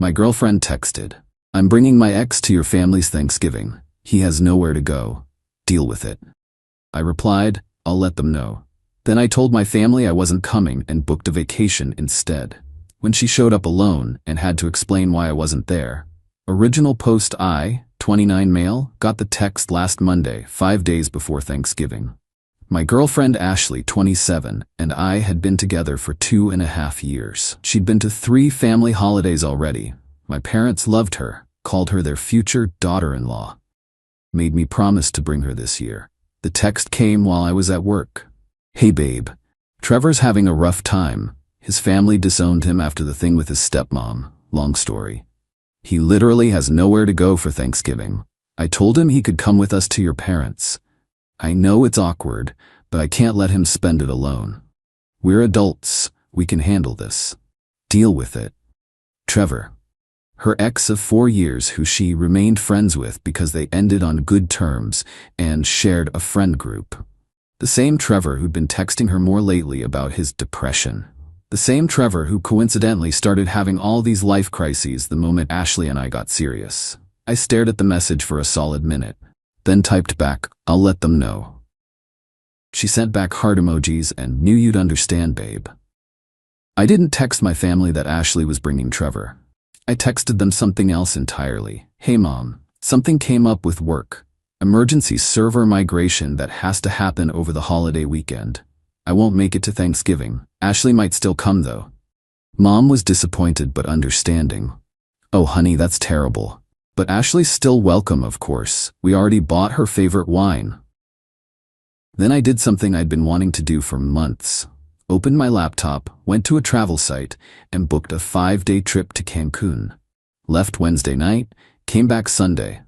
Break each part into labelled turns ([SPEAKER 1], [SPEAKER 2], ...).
[SPEAKER 1] My girlfriend texted, "I'm bringing my ex to your family's Thanksgiving. He has nowhere to go. Deal with it." I replied, "I'll let them know." Then I told my family I wasn't coming and booked a vacation instead. When she showed up alone and had to explain why I wasn't there. Original post: I, 29 male, got the text last Monday, 5 days before Thanksgiving. My girlfriend Ashley, 27, and I had been together for 2.5 years. She'd been to 3 family holidays already. My parents loved her, called her their future daughter-in-law. Made me promise to bring her this year. The text came while I was at work. "Hey babe, Trevor's having a rough time. His family disowned him after the thing with his stepmom. Long story. He literally has nowhere to go for Thanksgiving. I told him he could come with us to your parents. I know it's awkward, but I can't let him spend it alone. We're adults. We can handle this. Deal with it. Trevor." Her ex of 4 years who she remained friends with because they ended on good terms and shared a friend group. The same Trevor who'd been texting her more lately about his depression. The same Trevor who coincidentally started having all these life crises the moment Ashley and I got serious. I stared at the message for a solid minute, then typed back, "I'll let them know." She sent back heart emojis and "Knew you'd understand, babe." I didn't text my family that Ashley was bringing Trevor. I texted them something else entirely. "Hey mom, something came up with work. Emergency server migration that has to happen over the holiday weekend. I won't make it to Thanksgiving. Ashley might still come though." Mom was disappointed but understanding. "Oh honey, that's terrible. But Ashley's still welcome, of course. We already bought her favorite wine." Then I did something I'd been wanting to do for months. Opened my laptop, went to a travel site, and booked a 5-day trip to Cancun. Left Wednesday night, came back Sunday.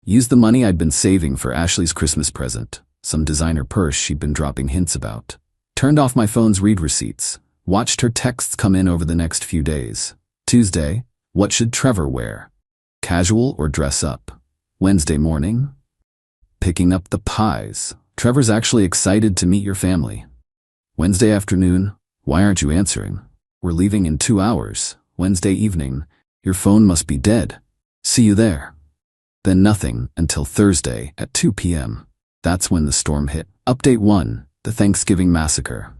[SPEAKER 1] Used the money I'd been saving for Ashley's Christmas present, some designer purse she'd been dropping hints about. Turned off my phone's read receipts. Watched her texts come in over the next few days. Tuesday, what should Trevor wear? Casual or dress up? Wednesday morning, picking up the pies. Trevor's actually excited to meet your family. Wednesday afternoon, why aren't you answering? We're leaving in 2 hours. Wednesday evening, your phone must be dead. See you there. Then nothing until Thursday at 2 p.m. That's when the storm hit. Update 1, the Thanksgiving massacre.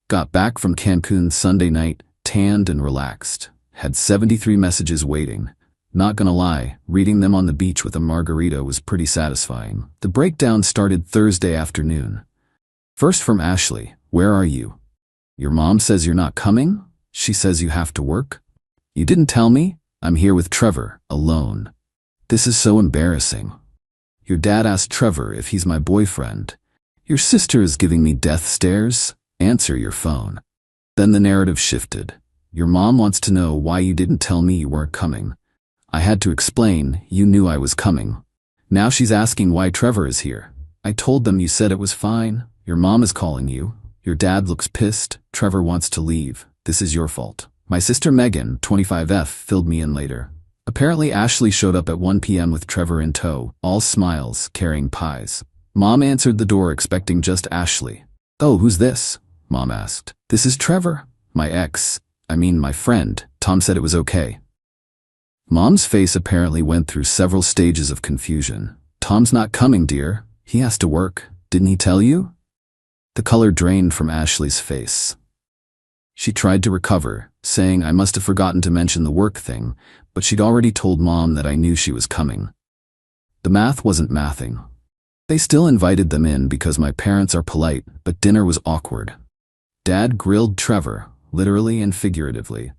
[SPEAKER 1] Got back from Cancun Sunday night, tanned and relaxed. Had 73 messages waiting. Not gonna lie, reading them on the beach with a margarita was pretty satisfying. The breakdown started Thursday afternoon. First from Ashley, "Where are you? Your mom says you're not coming? She says you have to work? You didn't tell me? I'm here with Trevor, alone. This is so embarrassing. Your dad asked Trevor if he's my boyfriend. Your sister is giving me death stares. Answer your phone." Then the narrative shifted. "Your mom wants to know why you didn't tell me you weren't coming. I had to explain you knew I was coming. Now she's asking why Trevor is here. I told them you said it was fine. Your mom is calling you. Your dad looks pissed. Trevor wants to leave. This is your fault. My sister Megan, 25F, filled me in later. Apparently Ashley showed up at 1 p.m. with Trevor in tow, all smiles, carrying pies. Mom answered the door expecting just Ashley. "Oh, who's this?" Mom asked. "This is Trevor. My my friend. Tom said it was okay." Mom's face apparently went through several stages of confusion. "Tom's not coming, dear. He has to work. Didn't he tell you?" The color drained from Ashley's face. She tried to recover, saying I must have forgotten to mention the work thing, but she'd already told Mom that I knew she was coming. The math wasn't mathing. They still invited them in because my parents are polite, but dinner was awkward. Dad grilled Trevor, literally and figuratively.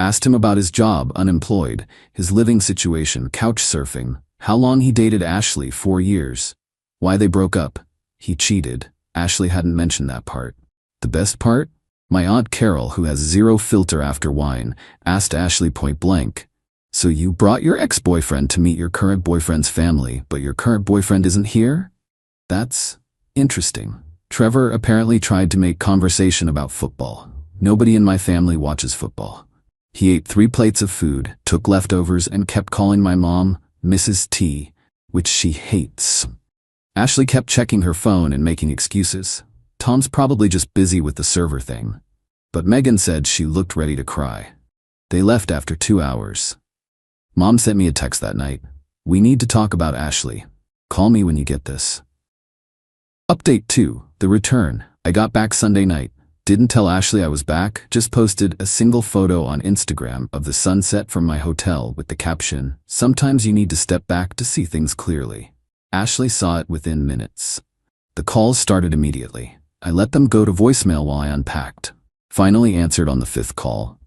[SPEAKER 1] Asked him about his job, unemployed, his living situation, couch surfing, how long he dated Ashley, 4 years, why they broke up. He cheated. Ashley hadn't mentioned that part. The best part? My Aunt Carol, who has zero filter after wine, asked Ashley point blank, "So you brought your ex-boyfriend to meet your current boyfriend's family, but your current boyfriend isn't here? That's interesting." Trevor apparently tried to make conversation about football. Nobody in my family watches football. He ate 3 plates of food, took leftovers, and kept calling my mom Mrs. T, which she hates. Ashley kept checking her phone and making excuses. Tom's probably just busy with the server thing. But Megan said she looked ready to cry. They left after 2 hours. Mom sent me a text that night. We need to talk about Ashley. Call me when you get this. Update 2. The return. I got back Sunday night. Didn't tell Ashley I was back, just posted a single photo on Instagram of the sunset from my hotel with the caption, "Sometimes you need to step back to see things clearly." Ashley saw it within minutes. The calls started immediately. I let them go to voicemail while I unpacked. Finally answered on the 5th call.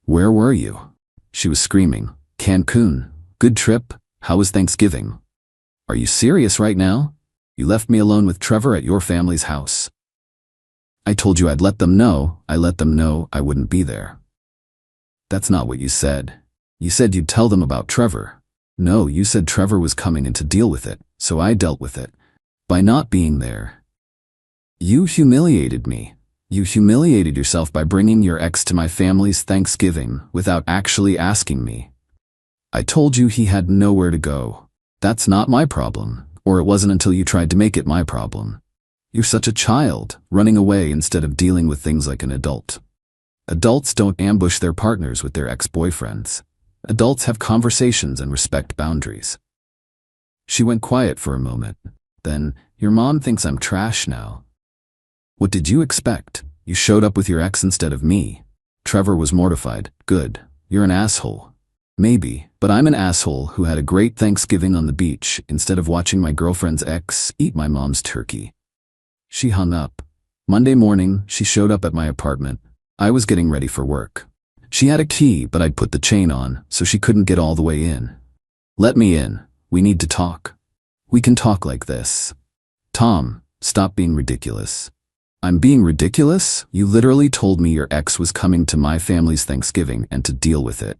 [SPEAKER 1] "Where were you?" She was screaming. "Cancun. Good trip. How was Thanksgiving?" "Are you serious right now? You left me alone with Trevor at your family's house." "I told you I'd let them know. I let them know I wouldn't be there." "That's not what you said. You said you'd tell them about Trevor." "No, you said Trevor was coming in to deal with it, so I dealt with it. By not being there." "You humiliated me. You humiliated yourself by bringing your ex to my family's Thanksgiving without actually asking me. I told you he had nowhere to go. That's not my problem, or it wasn't until you tried to make it my problem. You're such a child, running away instead of dealing with things like an adult. Adults don't ambush their partners with their ex-boyfriends. Adults have conversations and respect boundaries." She went quiet for a moment. Then, "Your mom thinks I'm trash now." "What did you expect? You showed up with your ex instead of me." Trevor was mortified. "Good. You're an asshole." "Maybe, but I'm an asshole who had a great Thanksgiving on the beach instead of watching my girlfriend's ex eat my mom's turkey." She hung up. Monday morning, she showed up at my apartment. I was getting ready for work. She had a key, but I'd put the chain on, so she couldn't get all the way in. "Let me in. We need to talk." "We can talk like this." "Tom, stop being ridiculous." "I'm being ridiculous? You literally told me your ex was coming to my family's Thanksgiving and to deal with it."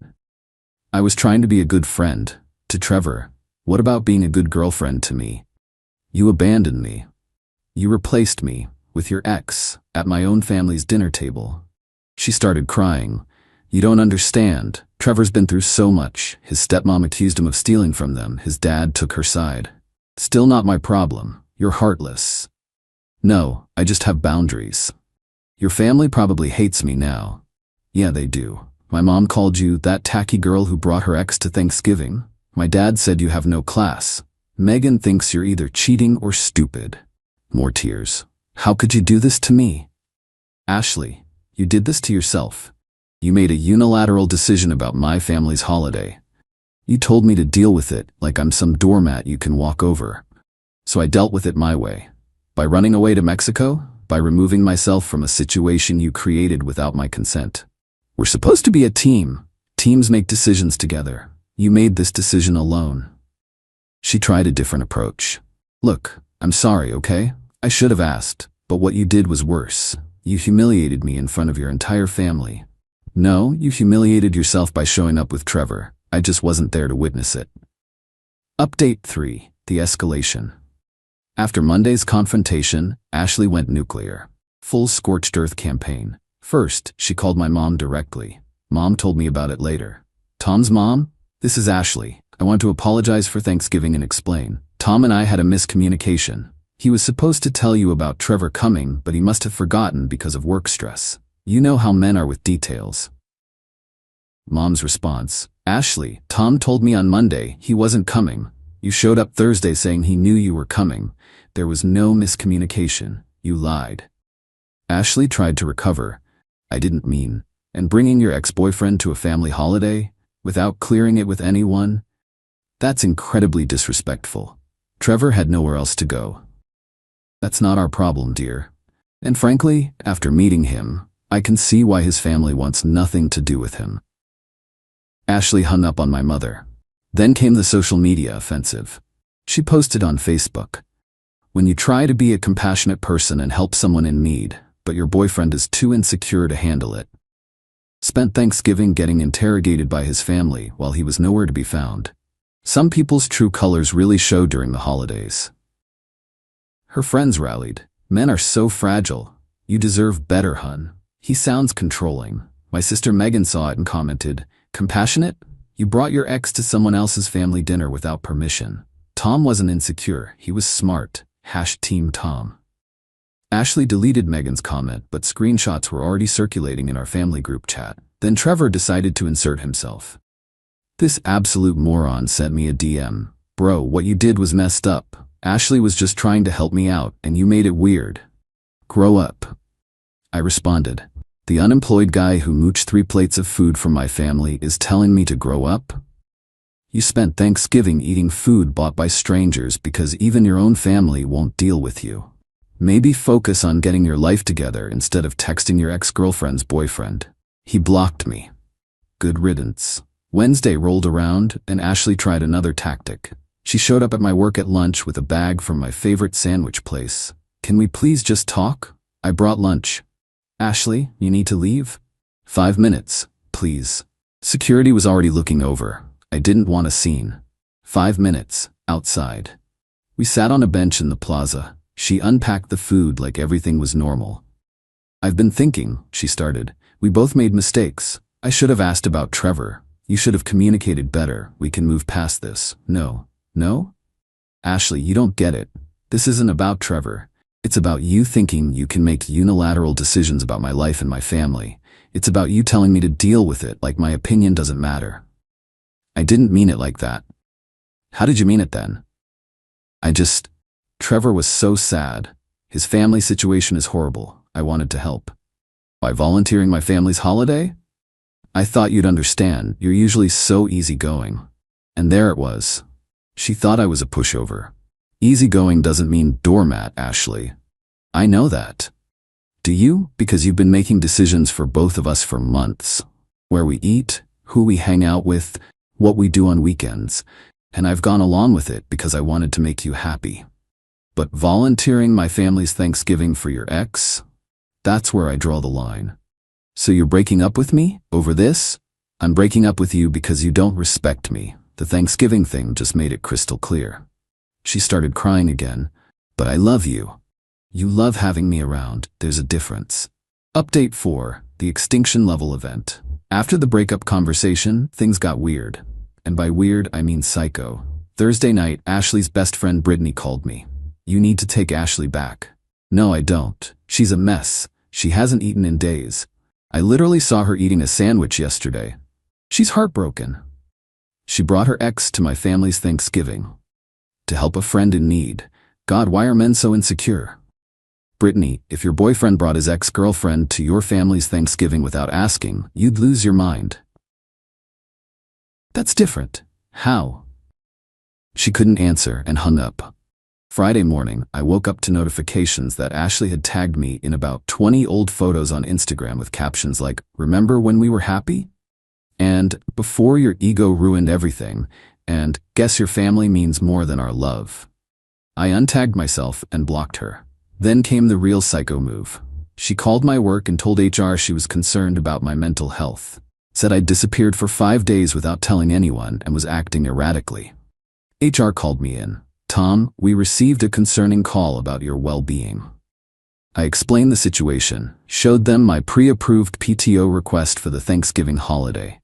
[SPEAKER 1] "I was trying to be a good friend. To Trevor. What about being a good girlfriend to me?" "You abandoned me. You replaced me with your ex at my own family's dinner table." She started crying. "You don't understand. Trevor's been through so much. His stepmom accused him of stealing from them. His dad took her side. Still not my problem. You're heartless." "No, I just have boundaries. Your family probably hates me now." "Yeah, they do. My mom called you that tacky girl who brought her ex to Thanksgiving. My dad said you have no class. Megan thinks you're either cheating or stupid." More tears. "How could you do this to me?" "Ashley, you did this to yourself. You made a unilateral decision about my family's holiday. You told me to deal with it like I'm some doormat you can walk over. So I dealt with it my way. By running away to Mexico, by removing myself from a situation you created without my consent. We're supposed to be a team. Teams make decisions together. You made this decision alone." She tried a different approach. "Look, I'm sorry, okay? I should have asked, but what you did was worse. You humiliated me in front of your entire family. No, you humiliated yourself by showing up with Trevor. I just wasn't there to witness it." Update 3. The escalation. After Monday's confrontation, Ashley went nuclear. Full scorched earth campaign. First, she called my mom directly. Mom told me about it later. "Tom's mom? This is Ashley. I want to apologize for Thanksgiving and explain. Tom and I had a miscommunication. He was supposed to tell you about Trevor coming, but he must have forgotten because of work stress. You know how men are with details." Mom's response. "Ashley, Tom told me on Monday he wasn't coming. You showed up Thursday saying he knew you were coming. There was no miscommunication. You lied." Ashley tried to recover. "I didn't mean. And bringing your ex-boyfriend to a family holiday without clearing it with anyone? That's incredibly disrespectful. Trevor had nowhere else to go." "That's not our problem, dear. And frankly, after meeting him, I can see why his family wants nothing to do with him." Ashley hung up on my mother. Then came the social media offensive. She posted on Facebook. "When you try to be a compassionate person and help someone in need, but your boyfriend is too insecure to handle it. Spent Thanksgiving getting interrogated by his family while he was nowhere to be found. Some people's true colors really show during the holidays." Her friends rallied. "Men are so fragile. You deserve better, hun." "He sounds controlling." My sister Megan saw it and commented, "Compassionate? You brought your ex to someone else's family dinner without permission." Tom wasn't insecure, he was smart. #Team Tom. Ashley deleted Megan's comment, but screenshots were already circulating in our family group chat. Then Trevor decided to insert himself. This absolute moron sent me a DM. Bro, what you did was messed up. Ashley was just trying to help me out, and you made it weird. Grow up. I responded. The unemployed guy who mooched 3 plates of food from my family is telling me to grow up? You spent Thanksgiving eating food bought by strangers because even your own family won't deal with you. Maybe focus on getting your life together instead of texting your ex-girlfriend's boyfriend. He blocked me. Good riddance. Wednesday rolled around and Ashley tried another tactic. She showed up at my work at lunch with a bag from my favorite sandwich place. Can we please just talk? I brought lunch. Ashley, you need to leave? 5 minutes, please. Security was already looking over. I didn't want a scene. 5 minutes, outside. We sat on a bench in the plaza. She unpacked the food like everything was normal. I've been thinking, she started. We both made mistakes. I should have asked about Trevor. You should have communicated better. We can move past this. No? Ashley, you don't get it. This isn't about Trevor. It's about you thinking you can make unilateral decisions about my life and my family. It's about you telling me to deal with it like my opinion doesn't matter. I didn't mean it like that. How did you mean it then? Trevor was so sad. His family situation is horrible. I wanted to help. By volunteering my family's holiday? I thought you'd understand. You're usually so easygoing. And there it was. She thought I was a pushover. Easygoing doesn't mean doormat, Ashley. I know that. Do you? Because you've been making decisions for both of us for months. Where we eat, who we hang out with, what we do on weekends. And I've gone along with it because I wanted to make you happy. But volunteering my family's Thanksgiving for your ex? That's where I draw the line. So you're breaking up with me over this? I'm breaking up with you because you don't respect me. The Thanksgiving thing just made it crystal clear. She started crying again. But I love you. You love having me around. There's a difference. Update 4, the extinction level event. After the breakup conversation, things got weird. And by weird, I mean psycho. Thursday night, Ashley's best friend Brittany called me. You need to take Ashley back. No, I don't. She's a mess. She hasn't eaten in days. I literally saw her eating a sandwich yesterday. She's heartbroken. She brought her ex to my family's Thanksgiving. To help a friend in need. God, why are men so insecure? Brittany, if your boyfriend brought his ex-girlfriend to your family's Thanksgiving without asking, you'd lose your mind. That's different. How? She couldn't answer and hung up. Friday morning, I woke up to notifications that Ashley had tagged me in about 20 old photos on Instagram with captions like, "Remember when we were happy?" And "Before your ego ruined everything," and "Guess your family means more than our love." I untagged myself and blocked her. Then came the real psycho move. She called my work and told HR she was concerned about my mental health. Said I'd disappeared for 5 days without telling anyone and was acting erratically. HR called me in. "Tom, we received a concerning call about your well-being." I explained the situation, showed them my pre-approved PTO request for the Thanksgiving holiday.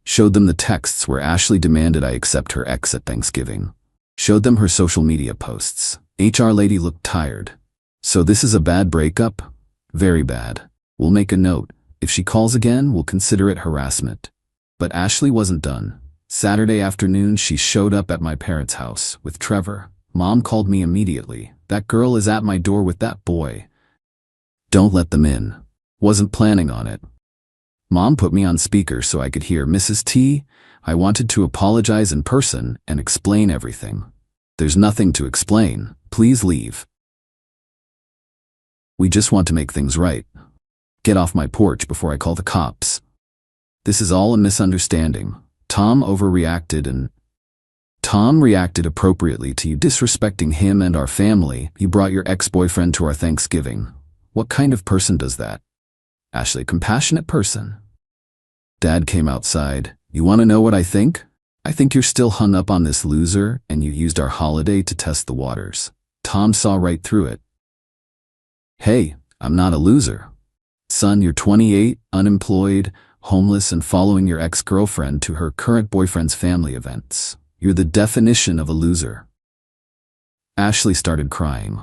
[SPEAKER 1] Showed them the texts where Ashley demanded I accept her ex at Thanksgiving. Showed them her social media posts. HR lady looked tired. "So this is a bad breakup?" "Very bad. We'll make a note. If she calls again, we'll consider it harassment." But Ashley wasn't done. Saturday afternoon, she showed up at my parents' house with Trevor. Mom called me immediately. "That girl is at my door with that boy. Don't let them in." Wasn't planning on it. Mom put me on speaker so I could hear Mrs. T. I wanted to apologize in person and explain everything. "There's nothing to explain. Please leave. We just want to make things right. Get off my porch before I call the cops. This is all a misunderstanding. Tom overreacted and Tom reacted appropriately to you disrespecting him and our family. You brought your ex-boyfriend to our Thanksgiving. What kind of person does that?" "Ashley, compassionate person." Dad came outside. "You want to know what I think? I think you're still hung up on this loser and you used our holiday to test the waters." Tom saw right through it. "Hey, I'm not a loser. Son, you're 28, unemployed, homeless, and following your ex-girlfriend to her current boyfriend's family events. You're the definition of a loser." Ashley started crying.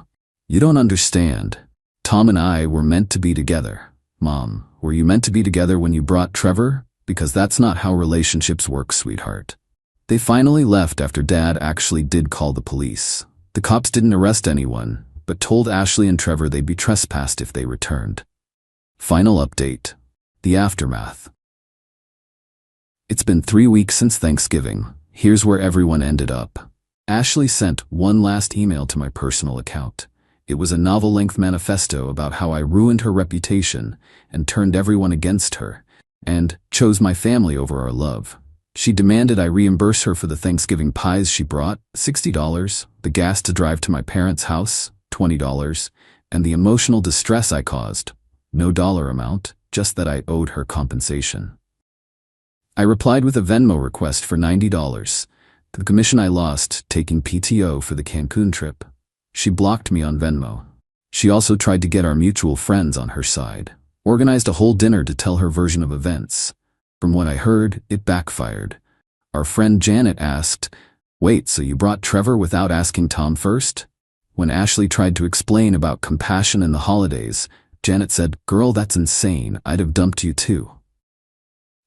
[SPEAKER 1] "You don't understand. Tom and I were meant to be together." "Mom, were you meant to be together when you brought Trevor?" because that's not how relationships work, sweetheart. They finally left after Dad actually did call the police. The cops didn't arrest anyone, but told Ashley and Trevor they'd be trespassed if they returned. Final update. The aftermath. It's been 3 weeks since Thanksgiving. Here's where everyone ended up. Ashley sent one last email to my personal account. It was a novel-length manifesto about how I ruined her reputation and turned everyone against her, and chose my family over our love. She demanded I reimburse her for the Thanksgiving pies she brought, $60, the gas to drive to my parents' house, $20, and the emotional distress I caused. No dollar amount, just that I owed her compensation. I replied with a Venmo request for $90, the commission I lost taking PTO for the Cancun trip. She blocked me on Venmo. She also tried to get our mutual friends on her side, organized a whole dinner to tell her version of events. From what I heard, it backfired. Our friend Janet asked, "Wait, so you brought Trevor without asking Tom first?" When Ashley tried to explain about compassion in the holidays, Janet said, "Girl, that's insane. I'd have dumped you too."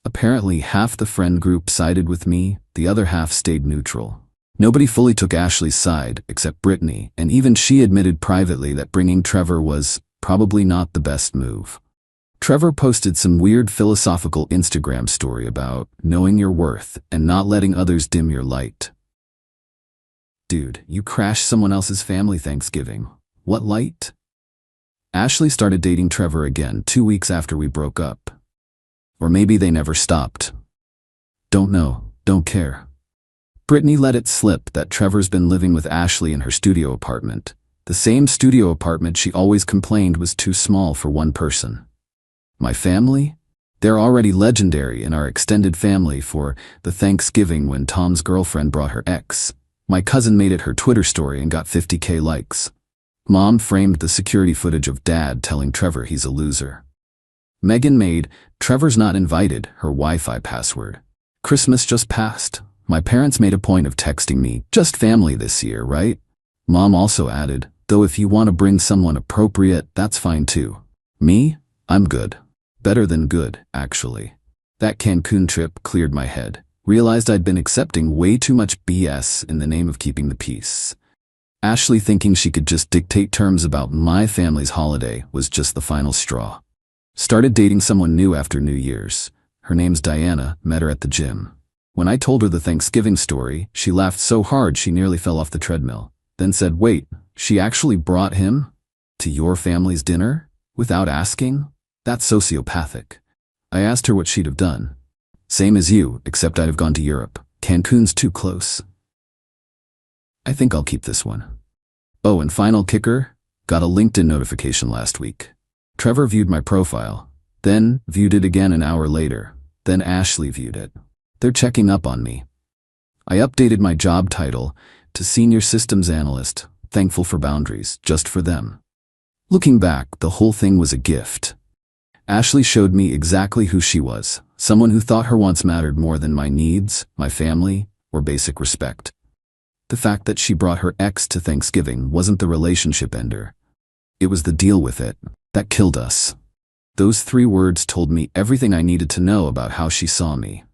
[SPEAKER 1] Apparently, half the friend group sided with me, the other half stayed neutral. Nobody fully took Ashley's side, except Brittany, and even she admitted privately that bringing Trevor was probably not the best move. Trevor posted some weird philosophical Instagram story about knowing your worth and not letting others dim your light. Dude, you crashed someone else's family Thanksgiving. What light? Ashley started dating Trevor again 2 weeks after we broke up. Or maybe they never stopped. Don't know, don't care. Brittany let it slip that Trevor's been living with Ashley in her studio apartment, the same studio apartment she always complained was too small for one person. My family? They're already legendary in our extended family for the Thanksgiving when Tom's girlfriend brought her ex. My cousin made it her Twitter story and got 50K likes. Mom framed the security footage of Dad telling Trevor he's a loser. Megan made "Trevor's not invited" her Wi-Fi password. Christmas just passed. My parents made a point of texting me, "Just family this year, right?" Mom also added, "Though if you want to bring someone appropriate, that's fine too." Me? I'm good. Better than good, actually. That Cancun trip cleared my head. Realized I'd been accepting way too much BS in the name of keeping the peace. Ashley thinking she could just dictate terms about my family's holiday was just the final straw. Started dating someone new after New Year's. Her name's Diana, met her at the gym. When I told her the Thanksgiving story, she laughed so hard she nearly fell off the treadmill. Then said, "Wait, she actually brought him to your family's dinner? Without asking? That's sociopathic." I asked her what she'd have done. "Same as you, except I'd have gone to Europe. Cancun's too close." I think I'll keep this one. Oh, and final kicker, got a LinkedIn notification last week. Trevor viewed my profile, then viewed it again an hour later, then Ashley viewed it. They're checking up on me. I updated my job title to Senior Systems Analyst, thankful for boundaries, just for them. Looking back, the whole thing was a gift. Ashley showed me exactly who she was, someone who thought her wants mattered more than my needs, my family, or basic respect. The fact that she brought her ex to Thanksgiving wasn't the relationship ender. It was the deal with it that killed us. Those 3 words told me everything I needed to know about how she saw me.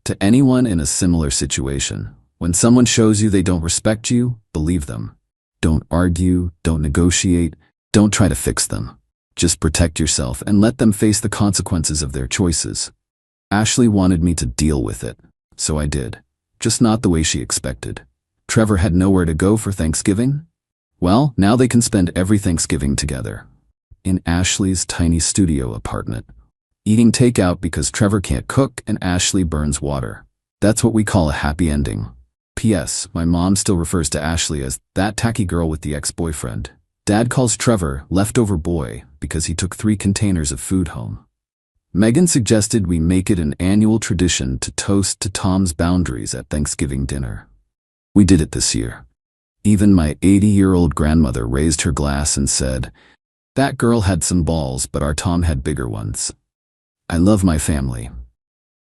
[SPEAKER 1] To anyone in a similar situation, when someone shows you they don't respect you, believe them. Don't argue, don't negotiate, don't try to fix them. Just protect yourself and let them face the consequences of their choices. Ashley wanted me to deal with it, so I did. Just not the way she expected. Trevor had nowhere to go for Thanksgiving? Well, now they can spend every Thanksgiving together. In Ashley's tiny studio apartment. Eating takeout because Trevor can't cook and Ashley burns water. That's what we call a happy ending. P.S. My mom still refers to Ashley as that tacky girl with the ex-boyfriend. Dad calls Trevor leftover boy because he took 3 containers of food home. Megan suggested we make it an annual tradition to toast to Tom's boundaries at Thanksgiving dinner. We did it this year. Even my 80-year-old grandmother raised her glass and said, "That girl had some balls, but our Tom had bigger ones." I love my family,